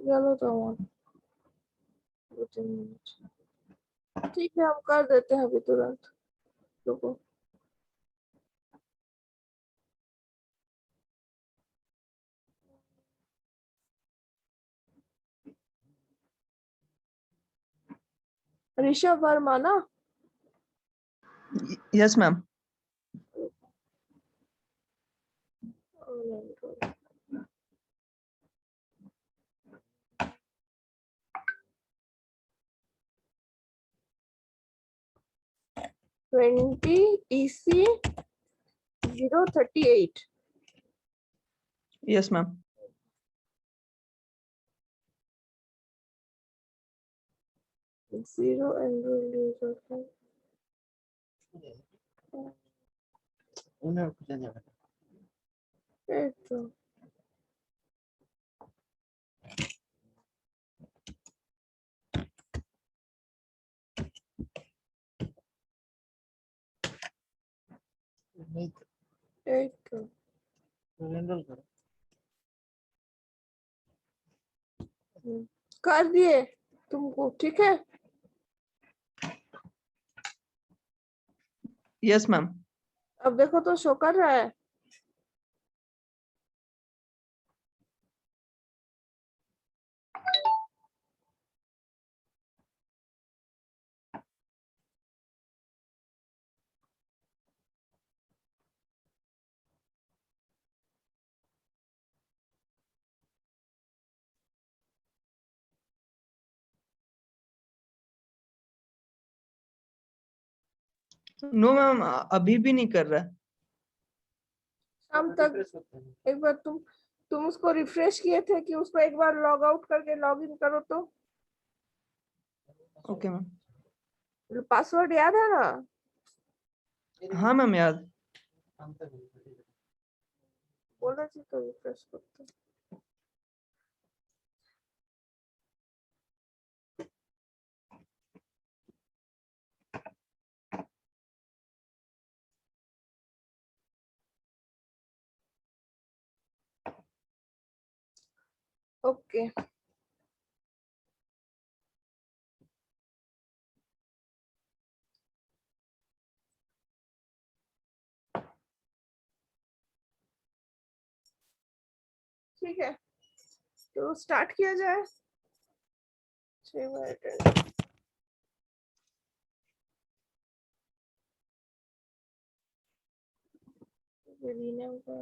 गलत हुआ 2-3 मिनट। ठीक है, हम कर देते हैं अभी तुरंत। रुको। ऋषभ वर्मा ना? Yes ma'am. EC 038। Yes ma'am. Zero enrolled user है। तो कर दिए तुमको, ठीक है। Yes ma'am. अब देखो तो शो कर रहा है। नो मैम, अभी भी नहीं कर रहा है। शाम तक एक बार तुम उसको रिफ्रेश किए थे कि उसको एक बार लॉग आउट करके लॉग इन करो तो। Okay ma'am. पासवर्ड याद है ना? हाँ मैम, याद। बोला थी तो रिफ्रेश करते। ओके। ठीक है, तो स्टार्ट किया जाए। 6/10। रीनेम का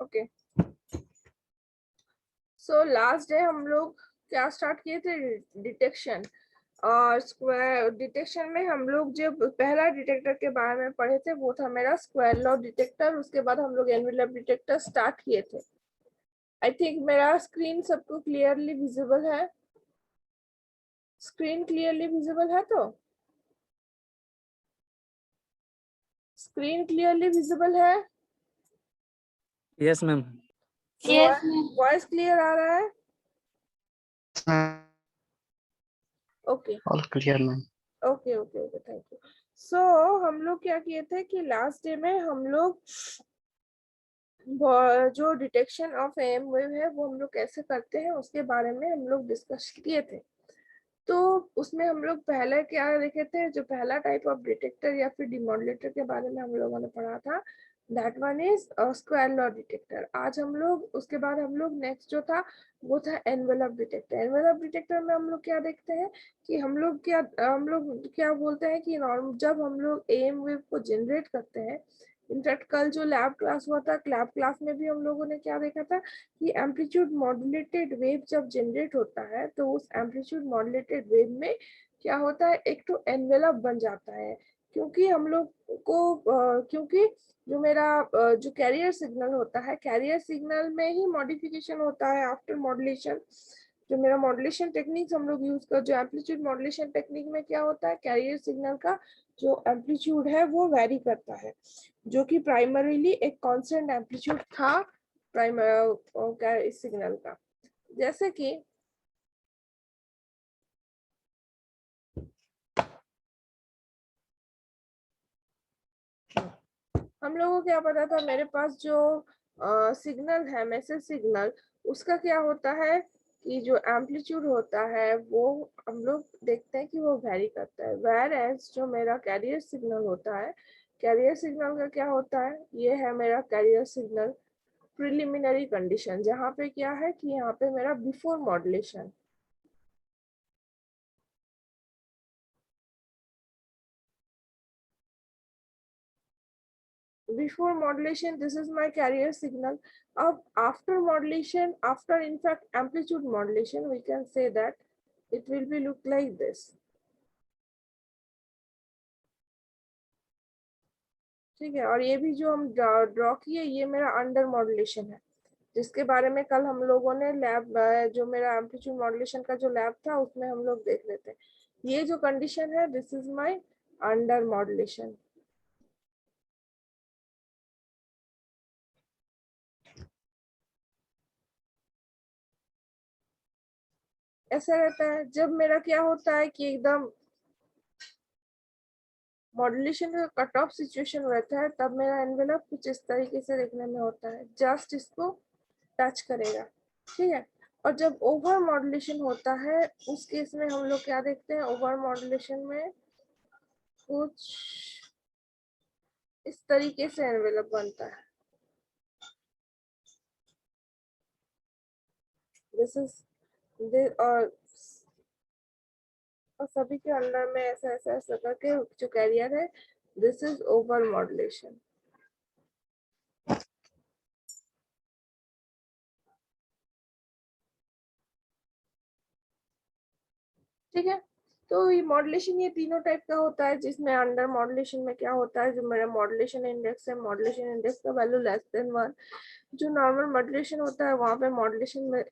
ओके। सो लास्ट डे हम लोग क्या स्टार्ट किए थे? डिटेक्शन। और स्क्वायर डिटेक्शन में हम लोग जब पहला डिटेक्टर के बारे में पढ़े थे वो था मेरा स्क्वायर लॉ डिटेक्टर। उसके बाद हम लोग एनवेलप डिटेक्टर स्टार्ट किए थे। आई थिंक मेरा स्क्रीन सबको क्लियरली विजिबल है। स्क्रीन क्लियरली विजिबल है तो स्क्रीन क्लियरली विजिबल है? Yes ma'am. वॉइस क्लियर आ रहा है? Okay all clear ma'am. Okay okay okay, thank you. So हम लोग क्या किए थे कि लास्ट डे में हम लोग जो डिटेक्शन ऑफ एम वेव है वो हम लोग कैसे करते हैं उसके बारे में हम लोग डिस्कस किए थे। तो उसमें हम लोग पहले क्या देखे थे, जो पहला टाइप ऑफ डिटेक्टर या फिर डिमोडुलेटर के बारे में हम लोगों ने पढ़ा था, that one is square law detector. आज हम लोग उसके बाद हम लोग नेक्स्ट जो था वो था एनवेलप डिटेक्टर। एनवेलप डिटेक्टर में हम लोग क्या देखते हैं कि हम लोग क्या बोलते हैं कि नॉर्मल जब हम लोग एम वेव को जनरेट करते हैं। इनफैक्ट कल जो लैब क्लास हुआ था, लैब क्लास में भी हम लोगों ने क्या देखा था कि एम्पलीट्यूड मॉड्यूलेटेड वेव जब जनरेट होता है तो उस एम्पलीट्यूड मॉड्यूलेटेड वेव में क्या होता है, एक तो एनवेलप बन जाता है। क्योंकि हम लोग को क्योंकि जो मेरा जो कैरियर सिग्नल होता है, कैरियर सिग्नल में ही मॉडिफिकेशन होता है आफ्टर मॉड्यूलेशन। जो मेरा मॉड्यूलेशन टेक्निक्स हम लोग यूज कर, जो एम्पलीट्यूड मॉड्यूलेशन टेक्निक में क्या होता है, कैरियर सिग्नल का जो एम्पलीट्यूड है वो वेरी करता है, जो कि प्राइमरीली एक कांस्टेंट एम्पलीट्यूड था प्राइमरी सिग्नल का। जैसे कि हम लोगों को क्या पता था, मेरे पास जो सिग्नल है, मैसेज सिग्नल, उसका क्या होता है कि जो एम्पलीट्यूड होता है वो हम लोग देखते हैं कि वो वेरी करता है। वेयर एज जो मेरा कैरियर सिग्नल होता है, कैरियर सिग्नल का क्या होता है, ये है मेरा कैरियर सिग्नल प्रिलिमिनरी कंडीशन, जहाँ पे क्या है कि यहाँ पे मेरा before modulation, before modulation this is my carrier signal. After modulation, after in fact amplitude modulation, we can say that it will be look like this. ठीक है, और ये भी जो हम ड्रॉ किए, ये मेरा अंडर मॉड्यूलेशन है, जिसके बारे में कल हम लोगों ने लैब, जो मेरा एम्पलीट्यूड मॉड्यूलेशन का जो लैब था उसमें हम लोग देख लेते हैं। ये जो कंडीशन है, this is my under modulation. ऐसा रहता है जब मेरा क्या होता है कि एकदम मॉड्यूलेशन का कट ऑफ सिचुएशन रहता है, तब मेरा एनवेलप कुछ इस तरीके से देखने में होता है, जस्ट इसको टच करेगा। ठीक है, और जब ओवर मॉड्यूलेशन होता है उस केस में हम लोग क्या देखते हैं, ओवर मॉड्यूलेशन में कुछ इस तरीके से एनवेलप बनता है। दिस इज और सभी के अंदर में ऐसा ऐसा ऐसा करके जो कैरियर है, दिस इज ओवर मॉड्यूलेशन। ठीक है, तो ये मॉड्यूलेशन ये तीनों टाइप का होता है, जिसमें अंडर मॉड्यूलेशन में क्या होता है, जो मेरा मॉड्यूलेशन इंडेक्स है, मॉड्यूलेशन इंडेक्स का वैल्यू लेस देन 1। जो नॉर्मल मॉड्यूलेशन होता है वहाँ पे मॉड्यूलेशन में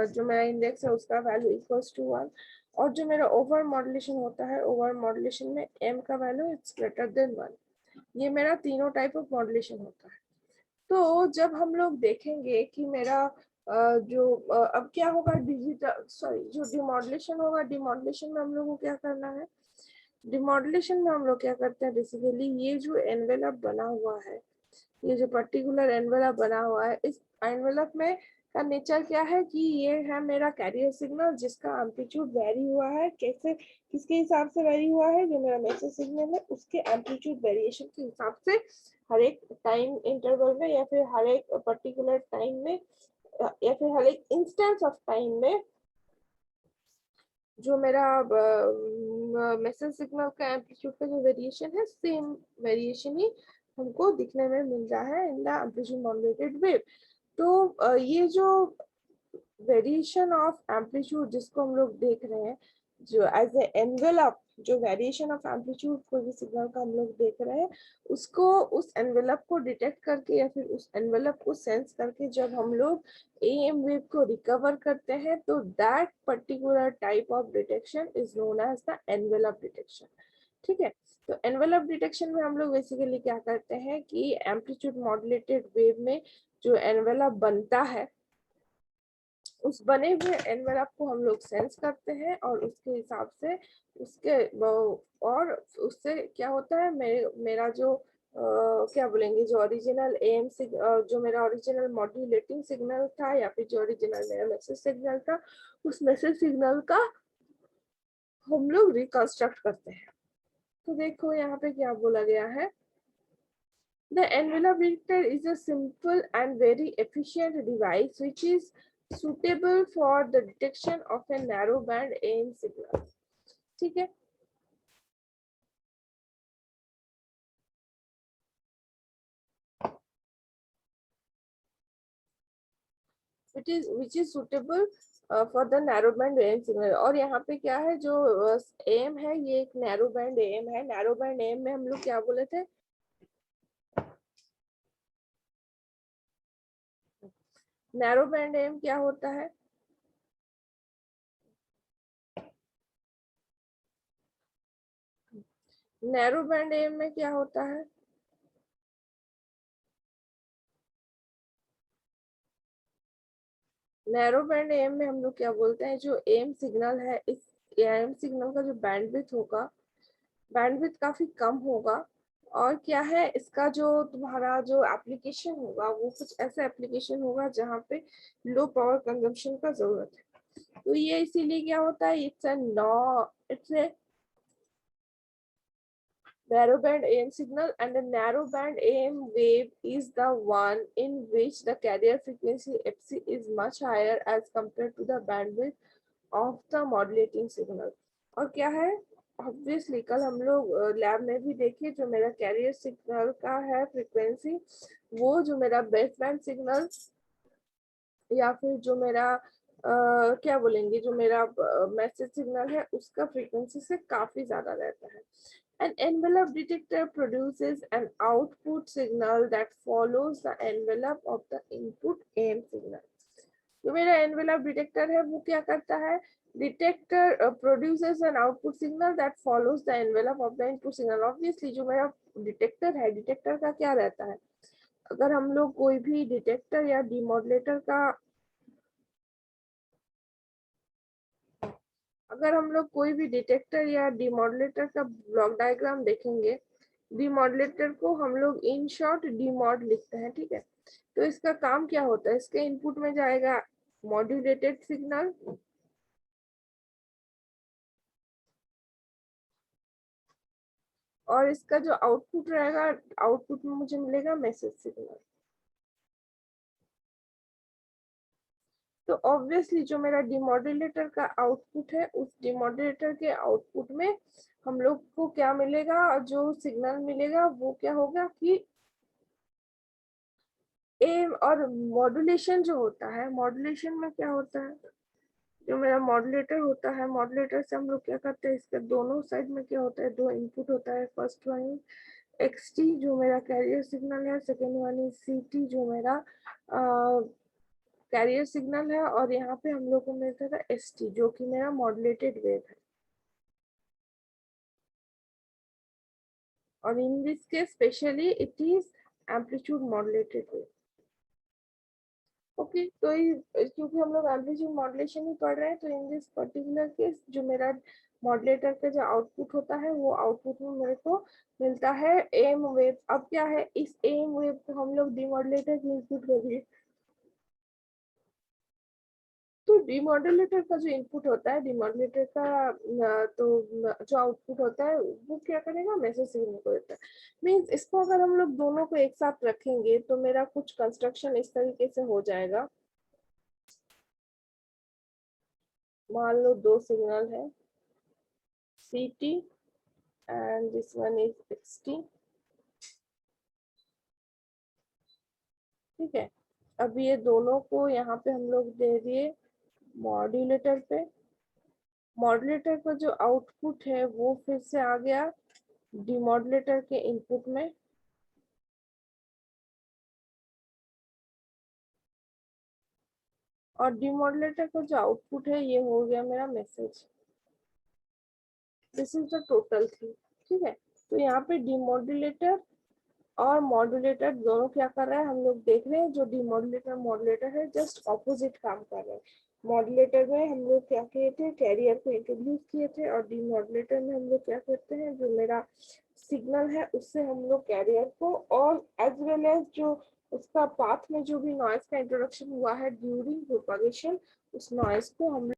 जो मेरा इंडेक्स है उसका वैल्यू इक्वल्स टू 1, और जो मेरा ओवर मॉड्यूलेशन होता है, ओवर मॉड्यूलेशन में m का वैल्यू इट्स ग्रेटर देन 1। ये मेरा तीनों टाइप ऑफ मॉड्यूलेशन होता है। तो जब हम लोग देखेंगे कि मेरा अब क्या होगा, डिजिटल सॉरी जो डिमॉड्यूलेशन होगा, डिमॉड्यूलेशन में हम लोग को क्या करना है, डिमॉड्यूलेशन में हम लोग क्या करते हैं, बेसिकली ये जो एनवेलप बना हुआ है, ये जो पर्टिकुलर एनवेलप बना हुआ है, इस एनवेलप में का नेचर क्या है कि ये है मेरा कैरियर सिग्नल, जिसका एम्पलीट्यूड वेरी हुआ है। कैसे, किसके हिसाब से वेरी हुआ है, जो मेरा मैसेज सिग्नल है उसके एम्पलीट्यूड वेरिएशन के हिसाब से हर एक टाइम इंटरवल में, या फिर हर एक पर्टिकुलर टाइम में, या फिर हर एक इंस्टेंस ऑफ टाइम में जो मेरा मैसेज सिग्नल का एम्पलीट्यूड का जो वेरिएशन है, सेम वेरिएशन ही हमको दिखने में मिल रहा है in the amplitude modulated wave. तो ये जो वेरिएशन ऑफ एम्पलीट्यूड जिसको हम लोग देख रहे हैं, जो एज ए एनवेलप, जो वेरिएशन ऑफ एम्पलीट्यूड कोई भी सिग्नल का हम लोग देख रहे हैं, उसको उस एनवेलप को डिटेक्ट करके या फिर उस एनवेलप को सेंस करके जब हम लोग एएम वेव को रिकवर करते हैं, तो that particular type of detection is known as the envelope detection. ठीक है, तो एनवेलप डिटेक्शन में हम लोग बेसिकली क्या करते हैं कि एम्पलीट्यूड मॉड्यूलेटेड वेव में जो एनवेलप बनता है, उस बने हुए एनवेलप को हम लोग सेंस करते हैं, और उसके हिसाब से उसके और उससे क्या होता है, मेरा जो क्या बोलेंगे, जो ओरिजिनल एम जो मेरा ओरिजिनल मॉड्यूलेटिंग सिग्नल था, या फिर जो ओरिजिनल मेरा मैसेज सिग्नल था, उस मैसेज सिग्नल का हम लोग रिकंस्ट्रक्ट करते हैं। तो देखो यहाँ पे क्या बोला गया है, the envelope detector is a simple and very efficient device which is suitable for the detection of a narrow band AM signal. ठीक है, which is suitable for the narrow band AM signal. और यहाँ पे क्या है, जो M है ये एक नैरो बैंड एम है। नैरो बैंड एम में हम लोग क्या बोले थे, नैरो बैंड एम क्या होता है, नैरो बैंड एम में क्या होता है, नैरो बैंड एम में हम लोग क्या बोलते हैं, जो एम सिग्नल है इस एम सिग्नल का जो बैंडविड्थ होगा, बैंडविड्थ काफी कम होगा। और क्या है, इसका जो तुम्हारा जो एप्लीकेशन होगा वो कुछ ऐसा एप्लीकेशन होगा जहाँ पे लो पावर कंजम्पशन का जरूरत है। तो ये इसीलिए क्या होता है, it's a narrow band AM signal, and a narrow band AM wave is the one in which the carrier frequency fc is much higher as compared to the bandwidth of the modulating signal। और क्या है, obviously कल हम लोग lab में भी देखे, जो मेरा कैरियर सिग्नल का है फ्रीक्वेंसी, वो जो मेरा बेस बैंड सिग्नल या फिर जो मेरा क्या बोलेंगे, जो मेरा मैसेज सिग्नल है उसका फ्रीक्वेंसी से काफी ज्यादा रहता है। An envelope detector produces an output signal that follows the envelope of the input AM signal। जो मेरा envelope detector है वो क्या करता है, detector produces an output signal that follows the envelope of the input signal। Obviously जो मेरा detector है, detector का क्या रहता है, अगर हम लोग कोई भी detector या demodulator का अगर हम लोग कोई भी डिटेक्टर या डिमॉडुलेटर का ब्लॉक डायग्राम देखेंगे, डिमॉडुलेटर को हम लोग इन शॉर्ट डिमॉड लिखते हैं, ठीक है। तो इसका काम क्या होता है, इसके इनपुट में जाएगा मॉड्यूलेटेड सिग्नल, और इसका जो आउटपुट रहेगा, आउटपुट में मुझे मिलेगा मैसेज सिग्नल। तो ऑब्वियसली जो मेरा डिमॉड्यूलेटर का आउटपुट है, उस डिमॉड्यूलेटर के आउटपुट में हम लोग को क्या मिलेगा, जो सिग्नल मिलेगा वो क्या होगा कि एम। और मॉड्यूलेशन जो होता है, मॉड्यूलेशन में क्या होता है, जो मेरा मॉड्यूलेटर होता है, मॉड्यूलेटर से हम लोग क्या करते हैं, इसके दोनों साइड में क्या होता है, दो इनपुट होता है। फर्स्ट वन एक्सटी जो मेरा कैरियर सिग्नल है, सेकेंड वन इज सीटी जो मेरा कैरियर सिग्नल है, और यहाँ पे हम लोग को मिलता था एसटी जो कि मेरा मॉड्यूलेटेड वेव है। और in this case specially it is amplitude modulated wave. Okay तो क्योंकि हम लोग एम्पलीट्यूड मॉड्यूलेशन ही पढ़ रहे हैं, तो इन दिस पर्टिकुलर केस जो मेरा मॉड्यूलेटर का जो आउटपुट होता है, वो आउटपुट में मेरे को मिलता है एम वेव। अब क्या है, इस एम वेव को हम लोग डिमॉड्यूलेटर की इनपुट करेंगे। तो डिमॉड्यूलेटर का जो इनपुट होता है, डिमॉड्यूलेटर का तो जो आउटपुट होता है वो क्या करेगा, मैसेज सिग्नल को देता है। मींस इसको अगर हम लोग दोनों को एक साथ रखेंगे तो मेरा कुछ कंस्ट्रक्शन इस तरीके से हो जाएगा। मान लो दो सिग्नल है CT and this one is XT, ठीक है। अब ये दोनों को यहाँ पे हम लोग दे दिए मॉड्यूलेटर पे। मॉड्यूलेटर का जो आउटपुट है वो फिर से आ गया डिमॉड्यूलेटर के इनपुट में, और डिमॉड्यूलेटर का जो आउटपुट है ये हो गया मेरा message. This is the total thing, ठीक है। तो यहाँ पे डिमॉड्यूलेटर और मॉड्यूलेटर दोनों क्या कर रहा है, हम लोग देख रहे हैं। जो डिमॉड्यूलेटर मॉड्यूलेटर है जस्ट ऑपोजिट काम कर रहे हैं। मॉड्यूलेटर में हम लोग क्या किए थे, कैरियर को इंट्रोड्यूस किए थे, और डिमॉड्यूलेटर में हम लोग क्या करते हैं, जो मेरा सिग्नल है उससे हम लोग कैरियर को, और एज वेल एज जो उसका पाथ में जो भी नॉइज का इंट्रोडक्शन हुआ है ड्यूरिंग प्रोपगेशन, उस नॉइज को हम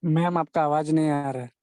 मैम आपका आवाज नहीं आ रहा है।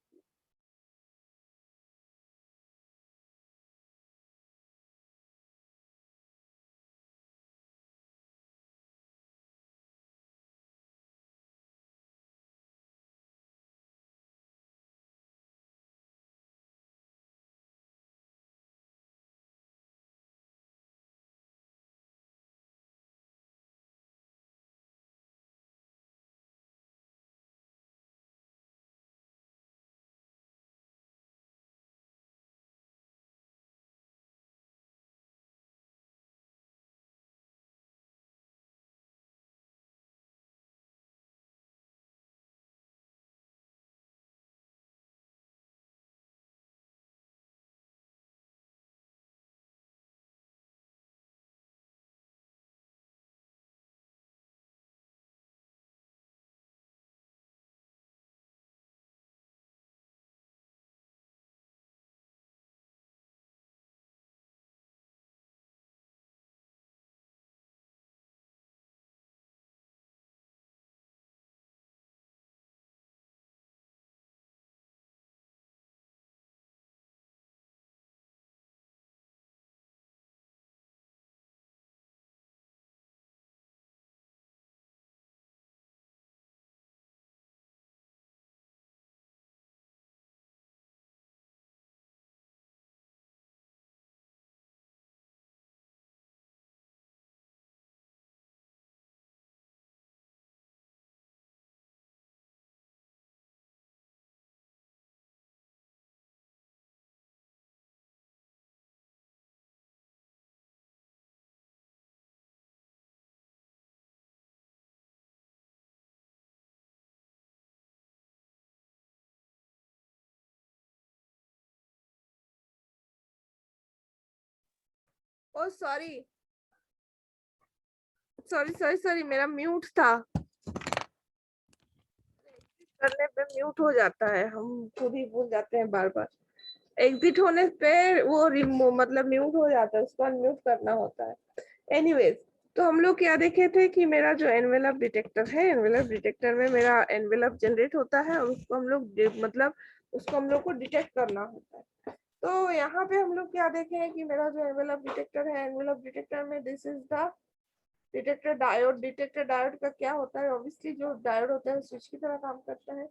ओ सॉरी सॉरी सॉरी सॉरी, मेरा म्यूट था। करने पे म्यूट हो जाता है, हम खुद ही भूल जाते हैं बार बार। एग्जिट होने पे वो रिमूव मतलब म्यूट हो जाता है, उसको अनम्यूट करना होता है। एनीवेज, तो हम लोग क्या देखे थे कि मेरा जो एनवेलप डिटेक्टर है, एनवेलप डिटेक्टर में मेरा एनवेलप जनरेट होता है और उसको हम लोग मतलब उसको हम लोग को डिटेक्ट करना होता है। तो यहाँ पे हम लोग क्या देखे हैं कि मेरा जो एनवेलप डिटेक्टर है, एनवेलप डिटेक्टर में this is the detector diode. Detector diode का क्या होता है, ऑब्वियसली जो डायोड होता है स्विच की तरह काम करता है।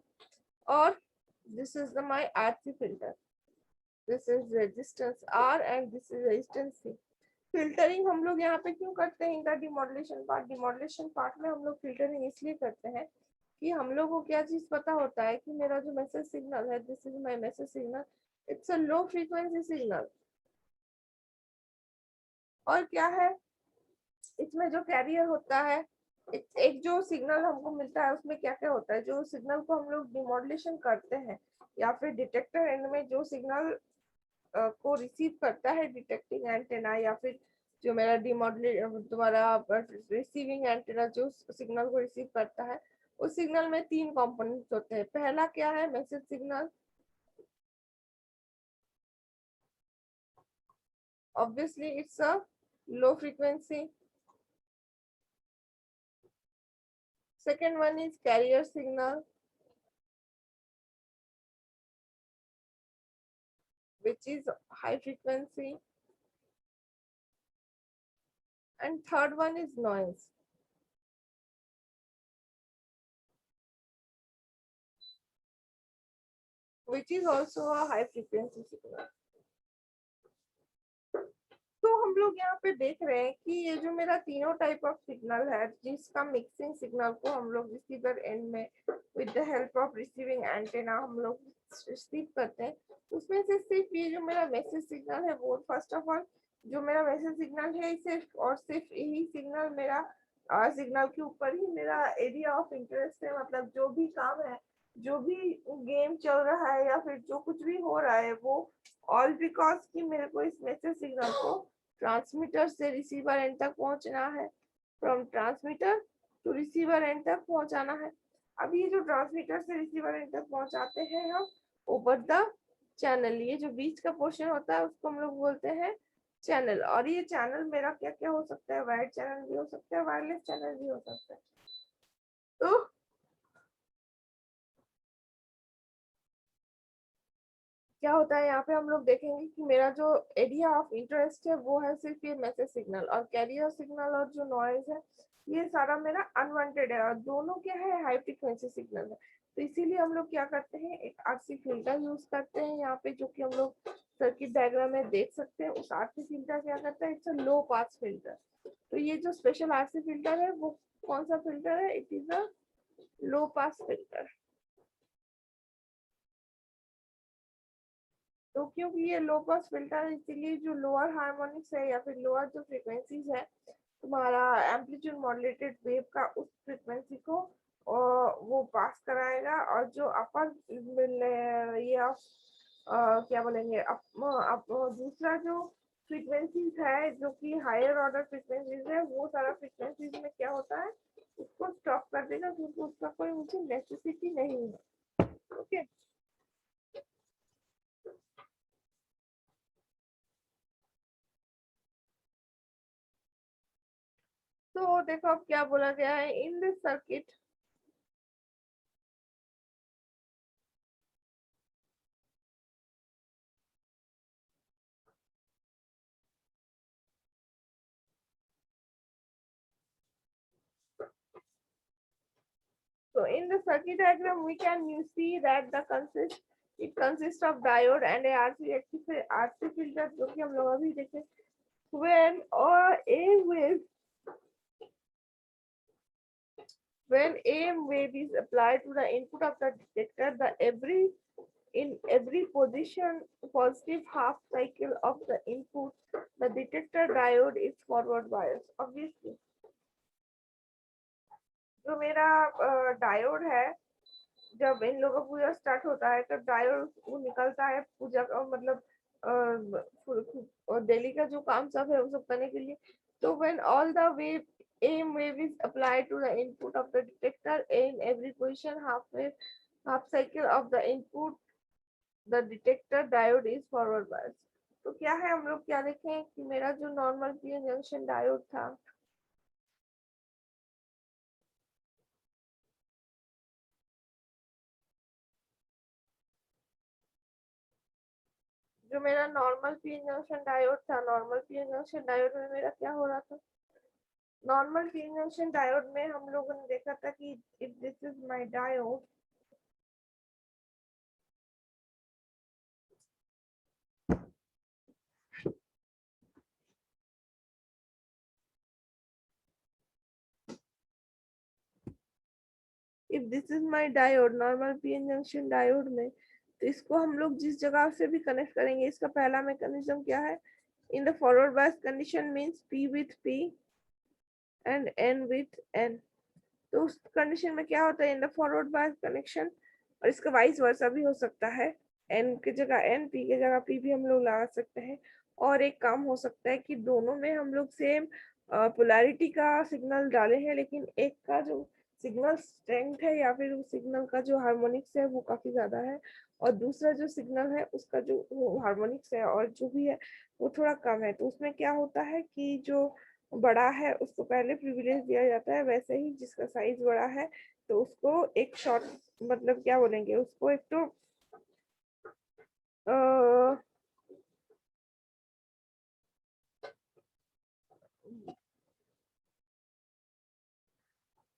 और this is the my RC filter, this is resistance R and this is resistance C। Filtering हम लोग यहाँ पे क्यों करते हैं, इनका डिमॉड्यूलेशन पार्ट, डिमॉड्यूलेशन पार्ट में हम लोग फिल्टरिंग इसलिए करते हैं कि हम लोग को क्या चीज पता होता है कि मेरा जो मैसेज सिग्नल है, this is my message signal, it's a low frequency signal. और क्या है इसमें जो कैरियर होता है, एक जो सिग्नल हमको मिलता है उसमें क्या क्या होता है, जो सिग्नल को हम लोग डिमॉड्यूलेशन करते हैं या फिर डिटेक्टर एंड में जो सिग्नल को रिसीव करता है डिटेक्टिंग एंटेना, या फिर जो मेरा डिमॉड्यूलेट तुम्हारा रिसीविंग एंटेना जो सिग्नल को रिसीव करता है, उस सिग्नल में 3 कंपोनेंट्स होते हैं। पहला क्या है, message signal, obviously it's a low frequency. Second one is carrier signal, which is high frequency, and third one is noise, which is also a high frequency signal. तो हम लोग यहाँ पे देख रहे हैं कि ये जो मेरा तीनों टाइप ऑफ सिग्नल है, जिसका मिक्सिंग सिग्नल को हम लोग रिसीवर एंड में with the help of receiving antenna हम लोग रिसीव करते हैं, उसमें से सिर्फ ये जो मेरा मैसेज सिग्नल है वो फर्स्ट ऑफ ऑल जो मेरा मैसेज सिग्नल है सिर्फ और सिर्फ यही सिग्नल मेरा सिग्नल के ऊपर ही मेरा एरिया ऑफ इंटरेस्ट है। मतलब जो भी काम है, जो भी गेम चल रहा है या फिर जो कुछ भी हो रहा है, वो ऑल बिकॉज कि मेरे को इस मैसेज सिग्नल को ट्रांसमीटर से रिसीवर एंड तक पहुंचना है, from transmitter to receiver end तक पहुंचाना है। अब ये जो ट्रांसमीटर से रिसीवर एंड तक पहुंचाते हैं हम ओवर द चैनल, ये जो बीच का पोर्शन होता है उसको हम लोग बोलते हैं चैनल। और ये चैनल मेरा क्या क्या हो सकता है, वायर्ड चैनल भी हो सकता है, वायरलेस चैनल भी हो सकता है। तो क्या होता है यहाँ पे हम लोग देखेंगे कि मेरा जो एरिया ऑफ इंटरेस्ट है वो है सिर्फ ये मैसेज सिग्नल, और कैरियर सिग्नल और जो नॉइज है ये सारा मेरा अनवांटेड है, और दोनों क्या है हाई फ्रीक्वेंसी सिग्नल है। तो इसीलिए हम लोग क्या करते हैं, एक आरसी फिल्टर यूज करते हैं यहाँ पे, जो कि हम लोग सर्किट डायग्राम में देख सकते हैं। उस आरसी फिल्टर क्या करता है, it's a low pass filter. तो ये जो स्पेशल आरसी फिल्टर है वो कौन सा फिल्टर है, it is a low pass filter. तो क्योंकि ये लो पास फिल्टर है, इसीलिए जो लोअर हार्मोनिक्स है या फिर लोअर जो फ्रीक्वेंसीज है तुम्हारा एम्पलीट्यूड मॉड्यूलेटेड वेव का, उस फ्रीक्वेंसी को वो पास कराएगा, और जो अपर ये क्या बोलेंगे दूसरा जो फ्रीक्वेंसीज है जो कि हायर ऑर्डर फ्रीक्वेंसीज है, वो सारा फ्रीक्वेंसीज में क्या होता है, उसको स्टॉप कर देगा, क्योंकि उसका कोई मुझे नेसेसिटी नहीं है। ओके, तो देखो अब क्या बोला गया है in this circuit. So in the circuit diagram, we can see that it consists of diode and a RC filter, जो कि हम लोग अभी देखे। When or a wave, when a wave is applied to the input of the detector, in every positive half cycle of the input, the detector diode is forward biased. Obviously, जो मेरा diode है, जब इन लोगों का पूजा start होता है तब diode वो निकलता है पूजा का मतलब डेली का जो काम सब है वो सब करने के लिए। तो when all the wave AM wave is applied to the input of the detector in every position half cycle of the input, the detector diode is forward bias. तो क्या है, हम लोग क्या देखें कि मेरा जो नॉर्मल पीएन जंक्शन डायोड था, जो मेरा नॉर्मल पीएन जंक्शन डायोड था, नॉर्मल पीएन जंक्शन डायोड में मेरा क्या हो रहा था, नॉर्मल पीएन जंक्शन डायोड में हम लोगों ने देखा था कि if this is my diode, if this is my diode normal PN junction diode में, तो इसको हम लोग जिस जगह से भी कनेक्ट करेंगे, इसका पहला मैकेनिज्म क्या है, in the forward bias condition means P with P and N with N. तो उस कंडीशन में क्या होता है, in the forward bias connection, और इसका वाइस वर्सा भी हो सकता है, एन की जगह एन, पी की जगह पी भी हम लोग लगा सकते हैं। और एक काम हो सकता है कि दोनों में हम लोग सेम पोलैरिटी का सिग्नल डाले हैं, लेकिन एक का जो सिग्नल स्ट्रेंथ है या फिर उस सिग्नल का जो हार्मोनिक्स है वो काफी ज्यादा है, और दूसरा जो सिग्नल है उसका जो हार्मोनिक्स है और जो भी है वो थोड़ा कम है। तो उसमें क्या होता है कि जो बड़ा है उसको पहले प्रिविलेज दिया जाता है, वैसे ही जिसका साइज बड़ा है तो उसको एक शॉर्ट मतलब क्या बोलेंगे उसको, एक तो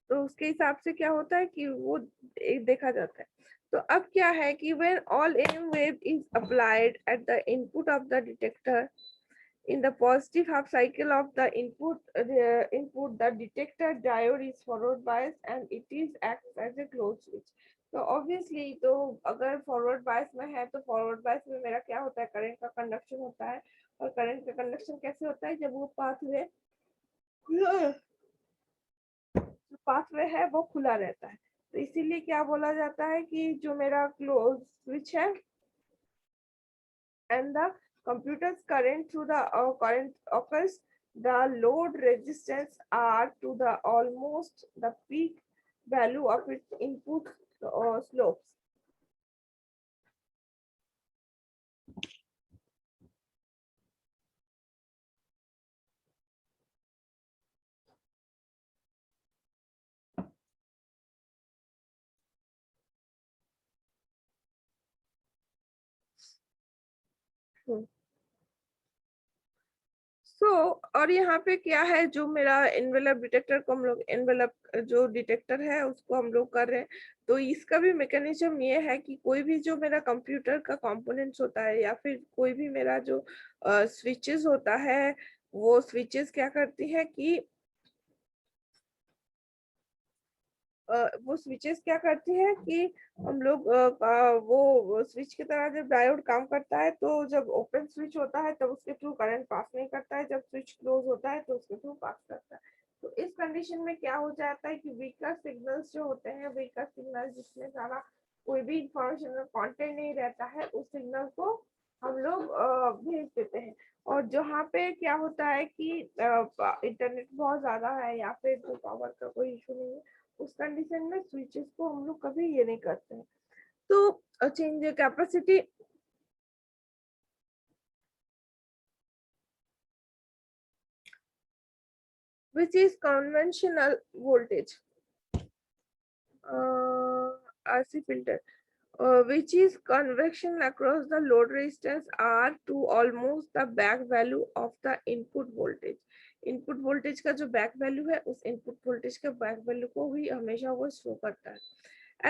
तो उसके हिसाब से क्या होता है कि वो एक देखा जाता है। तो अब क्या है कि when all AM wave is applied at the input of the detector in the positive half cycle of the input, the detector diode is forward biased and it is acts as a closed switch. तो obviously तो अगर forward bias में है तो forward bias में मेरा क्या होता है, करंट का कंडक्शन होता है, और करंट का कंडक्शन कैसे होता है, जब वो पाथवे है वो खुला रहता है। तो इसीलिए क्या बोला जाता है कि जो मेरा क्लोज स्विच है and the computer's current through the current occurs, the load resistance are to the almost the peak value of its input slopes. सो और यहाँ पे क्या है, जो मेरा एनवेलप डिटेक्टर को हम लोग एनवेलप जो डिटेक्टर है उसको हम लोग कर रहे हैं। तो इसका भी मैकेनिज्म ये है कि कोई भी जो मेरा कंप्यूटर का कंपोनेंट्स होता है या फिर कोई भी मेरा जो स्विचेस होता है, वो स्विचेस क्या करती है कि वो स्विचेस क्या करती है कि हम लोग वो स्विच की तरह जब डायोड काम करता है तो जब ओपन स्विच होता है तब उसके थ्रू करंट पास नहीं करता है, जब स्विच क्लोज होता है तो उसके थ्रू पास करता है। तो इस कंडीशन में क्या हो जाता है कि वीकर सिग्नल्स जो होते हैं, वीकर सिग्नल जिसमें सारा कोई भी इंफॉर्मेशन का कंटेंट नहीं रहता है, उस सिग्नल को हम लोग भेज देते हैं। और जहाँ पे क्या होता है कि इंटरनेट बहुत ज्यादा है या फिर जो पावर का कोई इशू नहीं है, उस कंडीशन में स्विचेस को हम लोग कभी ये नहीं करते हैं। तो change capacity which is conventional voltage RC filter which is convection across the load resistance R to almost the back value of the input voltage। Input voltage का जो बैक वैल्यू है उस इनपुट वोल्टेज के back value को ही हमेशा वो show करता है।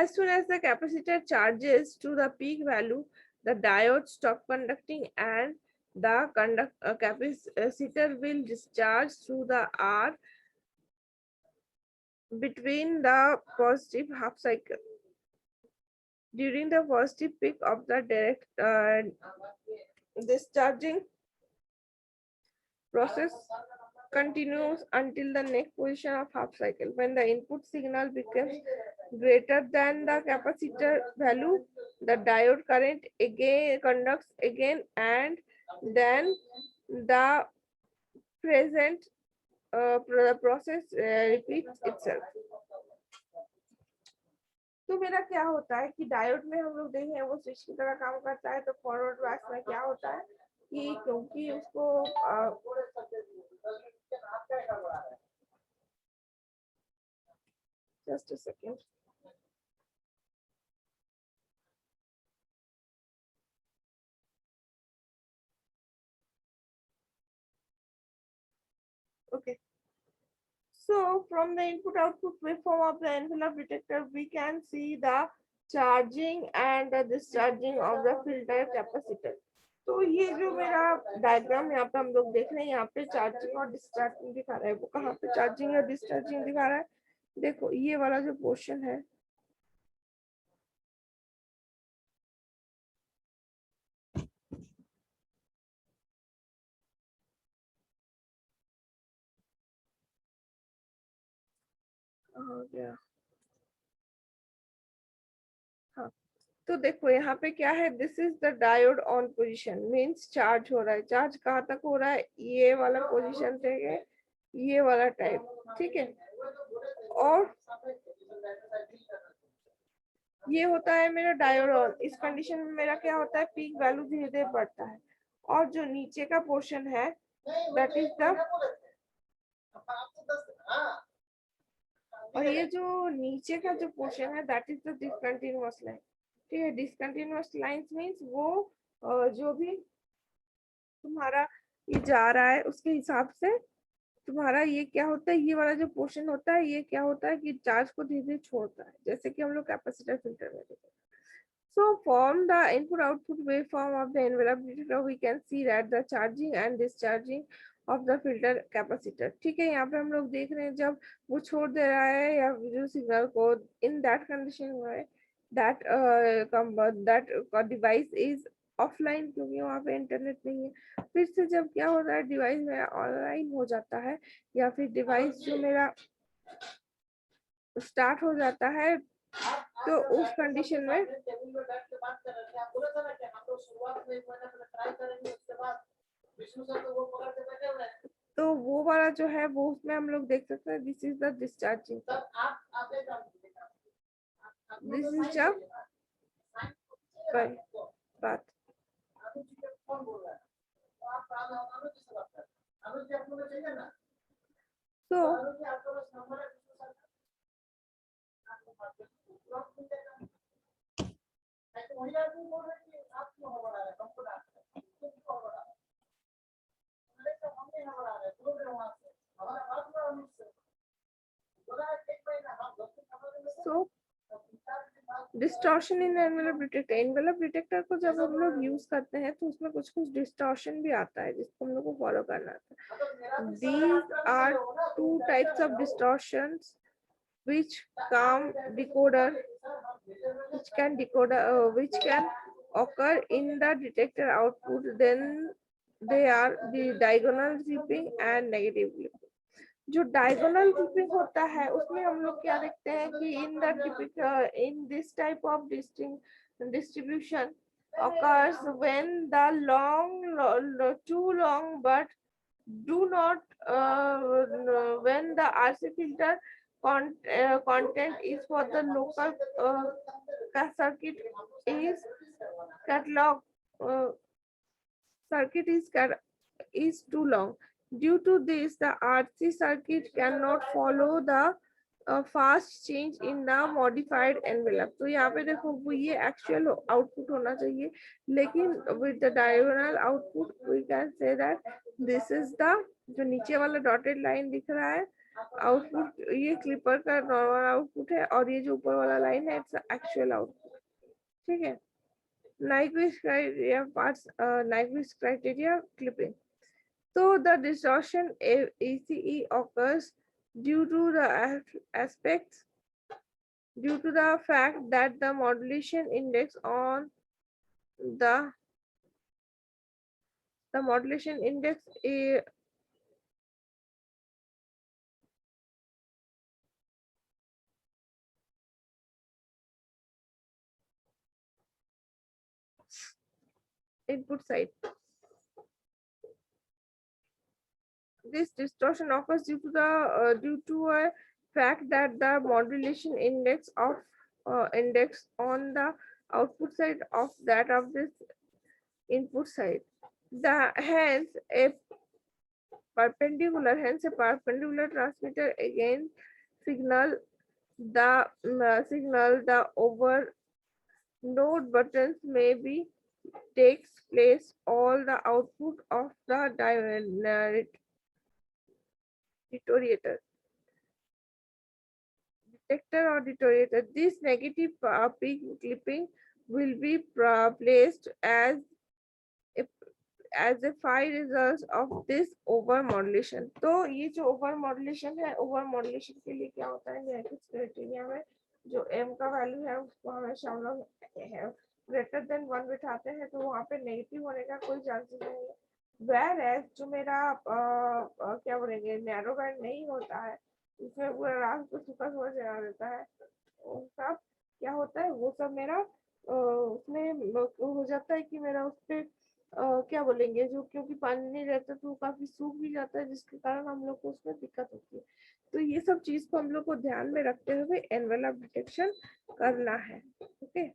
As soon as the capacitor charges to the peak value, the diode stop conducting and the capacitor will discharge through the R between the positive half cycle. During the positive peak of the direct discharging process continues until the next position of half cycle. When the input signal becomes greater than the capacitor value, the diode current again conducts again and then the present process repeats itself। तो मेरा क्या होता है कि diode में हम लोग देखें वो स्विच की तरह काम करता है। तो फॉरवर्ड बायस में क्या होता है कि क्योंकि उसको just a second, okay, so from the input output waveform of the envelope detector we can see the charging and the discharging of the filter capacitor। तो ये जो मेरा डायग्राम यहाँ पे हम लोग देख रहे हैं, यहाँ पे चार्जिंग और डिस्चार्जिंग दिखा रहा है। वो कहाँ पे चार्जिंग और डिस्चार्जिंग दिखा रहा है, देखो ये वाला जो पोर्शन है, गया, हाँ। तो देखो यहाँ पे क्या है, this is the diode on position, means charge हो रहा है। चार्ज कहाँ तक हो रहा है, ये वाला पोजीशन से ये वाला टाइप, ठीक है। और ये होता है मेरा डायोड ऑन। इस कंडीशन में मेरा क्या होता है, पीक वैल्यू धीरे धीरे बढ़ता है। और जो नीचे का पोर्शन है दैट इज द, और ये जो नीचे का जो पोर्शन है that is the discontinuous line, ठीक है। डिसकंटिन्यूअस लाइंस मींस वो जो भी तुम्हारा ये जा रहा है उसके हिसाब से तुम्हारा ये क्या होता है, ये वाला जो पोर्शन होता है ये क्या होता है कि चार्ज को धीरे धीरे छोड़ता है, जैसे कि हम लोग कैपेसिटर फिल्टर में देखते हैं। So from the input output waveform of the envelope detector we can see that the charging and discharging of the filter capacitor, ठीक है। यहाँ पे हम लोग देख रहे हैं जब वो छोड़ दे रहा है या जो सिग्नल को, in that condition में that that device is offline, क्योंकि वहाँ पे इंटरनेट नहीं है। फिर से जब क्या होता है, डिवाइस मेरा ऑनलाइन हो जाता है या फिर डिवाइस जो मेरा स्टार्ट हो जाता है, तो उस कंडीशन में तो वो वाला जो है वो उसमें हम लोग देख सकते हैं, this is the discharging, this is जब बात। तो So डिस्टॉर्शन इन एनवेलप डिटेक्टर, एनवेलप डिटेक्टर को जब हम लोग यूज करते हैं तो उसमें कुछ कुछ डिस्टॉर्शन भी आता है जिसको हम लोग को फॉलो करना आता है. These are two types of distortions which can decoder which can occur in the detector output. Then they are the diagonal clipping and negative clipping. जो डायगोनल क्लिपिंग होता है उसमें हम लोग क्या देखते हैं कि in this type of distribution occurs when the too long but do not when the RC filter content is for the local circuit is catalog circuit is too long. Due to this, the RC circuit cannot follow the fast change in the modified envelope. तो यहाँ पे देखो वो ये actual output होना चाहिए, लेकिन with the diagonal output we can say that this is the जो नीचे वाला dotted line दिख रहा है output, ये clipper का normal output है और ये जो ऊपर वाला line है it's actual output. ठीक है. Nyquist criteria parts, Nyquist criteria clipping. So the distortion ACE occurs due to the aspects, due to the fact that the modulation index on the modulation index is input side. This distortion occurs due to a fact that the modulation index on the output side of that of this input side. Hence a perpendicular transmitter again signal the over node buttons may be takes place all the output of the deteriorator detector or deteriorator. This negative peak clipping will be placed as a phi result of this over modulation. तो ये जो over modulation है, over modulation के लिए क्या होता है Nyquist criteria में जो m का वैल्यू है उसको हमेशा हम लोग ग्रेटर देन 1 बिठाते हैं तो वहाँ पे नेगेटिव होने का कोई चांसेस नहीं है. Whereas जो मेरा क्या बोलेंगे नैरो बैंड नहीं होता है उसमें पूरा रात को सूखा सूखा जला देता है, वो सब क्या होता है वो सब मेरा उसमें हो जाता है कि मेरा उसपे क्या बोलेंगे जो क्योंकि पानी नहीं रहता तो वो काफी सूख भी जाता है जिसके कारण हम लोग को उसमें दिक्कत होती है. तो ये सब चीज को हम लोग को ध्यान में रखते हुए एनवेलप डिटेक्शन करना है. ओके.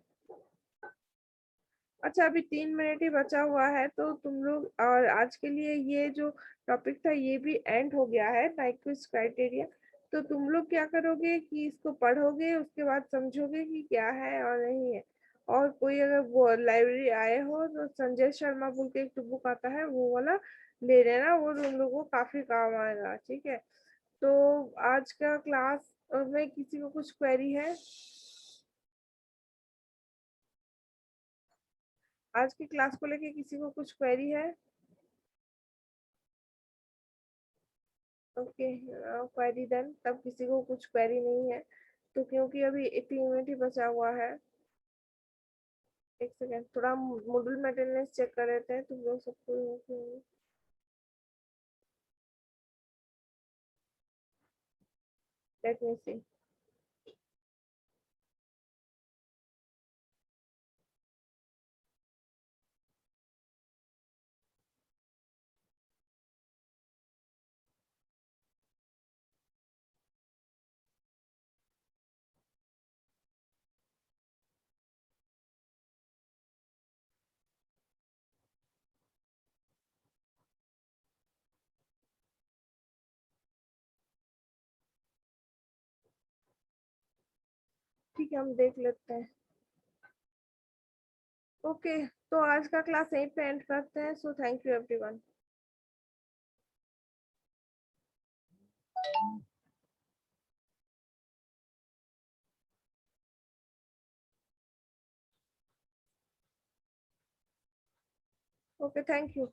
अच्छा अभी 3 मिनट ही बचा हुआ है तो तुम लोग और आज के लिए ये जो टॉपिक था ये भी एंड हो गया है नाइक्विस्ट क्राइटेरिया. तो तुम लोग क्या करोगे कि इसको पढ़ोगे उसके बाद समझोगे कि क्या है और नहीं है. और कोई अगर वो लाइब्रेरी आए हो तो संजय शर्मा बोल के एक बुक आता है वो वाला ले लेना, वो तुम लोगों को काफी काम आएगा. ठीक है. तो आज का क्लास में किसी को कुछ क्वेरी है? आज की क्लास को लेके किसी को कुछ क्वेरी है? ओके क्वेरी देन तब किसी को कुछ क्वेरी नहीं है तो क्योंकि अभी 3 मिनट ही बचा हुआ है. एक सेकेंड थोड़ा मॉड्यूल में अटेंडेंस चेक कर रहे थे तुम लोग सबको. लेट मी सी. ठीक है हम देख लेते हैं. ओके, तो आज का क्लास यहीं पे एंड करते हैं। So thank you everyone. Okay, thank you.